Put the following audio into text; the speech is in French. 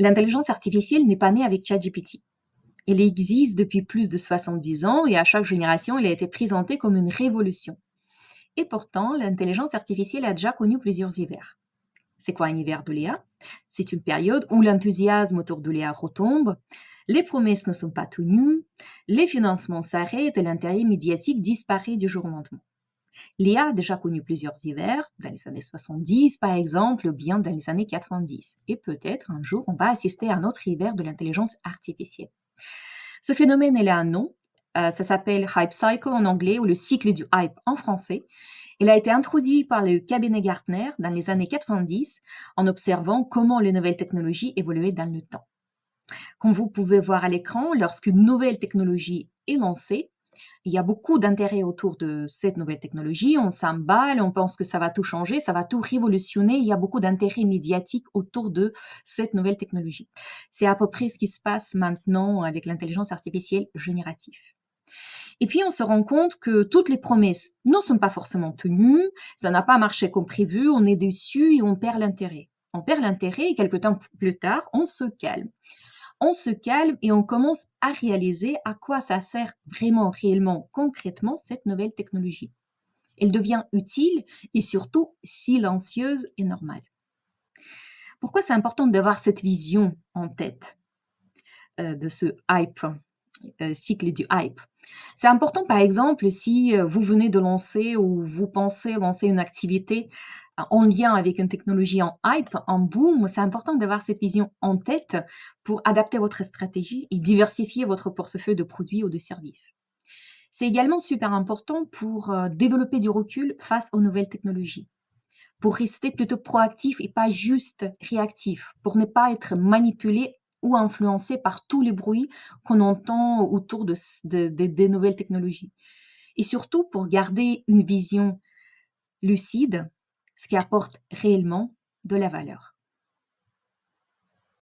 L'intelligence artificielle n'est pas née avec ChatGPT. Elle existe depuis plus de 70 ans et à chaque génération, elle a été présentée comme une révolution. Et pourtant, l'intelligence artificielle a déjà connu plusieurs hivers. C'est quoi un hiver de l'IA? C'est une période où l'enthousiasme autour de l'IA retombe, les promesses ne sont pas tenues, les financements s'arrêtent et l'intérêt médiatique disparaît du jour au lendemain. L'IA a déjà connu plusieurs hivers, dans les années 70 par exemple, ou bien dans les années 90. Et peut-être un jour, on va assister à un autre hiver de l'intelligence artificielle. Ce phénomène, il a un nom, ça s'appelle Hype Cycle en anglais ou le cycle du hype en français. Il a été introduit par le cabinet Gartner dans les années 90 en observant comment les nouvelles technologies évoluaient dans le temps. Comme vous pouvez voir à l'écran, lorsqu'une nouvelle technologie est lancée, il y a beaucoup d'intérêt autour de cette nouvelle technologie. On s'emballe, on pense que ça va tout changer, ça va tout révolutionner. Il y a beaucoup d'intérêt médiatique autour de cette nouvelle technologie. C'est à peu près ce qui se passe maintenant avec l'intelligence artificielle générative. Et puis, on se rend compte que toutes les promesses ne sont pas forcément tenues, ça n'a pas marché comme prévu, on est déçu et on perd l'intérêt. On perd l'intérêt et quelques temps plus tard, on se calme. On se calme et on commence à réaliser à quoi ça sert vraiment, réellement, concrètement cette nouvelle technologie. Elle devient utile et surtout silencieuse et normale. Pourquoi c'est important d'avoir cette vision en tête de ce hype, cycle du hype? C'est important, par exemple, si vous venez de lancer ou vous pensez lancer une activité en lien avec une technologie en hype, en boom, c'est important d'avoir cette vision en tête pour adapter votre stratégie et diversifier votre portefeuille de produits ou de services. C'est également super important pour développer du recul face aux nouvelles technologies, pour rester plutôt proactif et pas juste réactif, pour ne pas être manipulé ou influencé par tous les bruits qu'on entend autour des nouvelles technologies. Et surtout pour garder une vision lucide, ce qui apporte réellement de la valeur.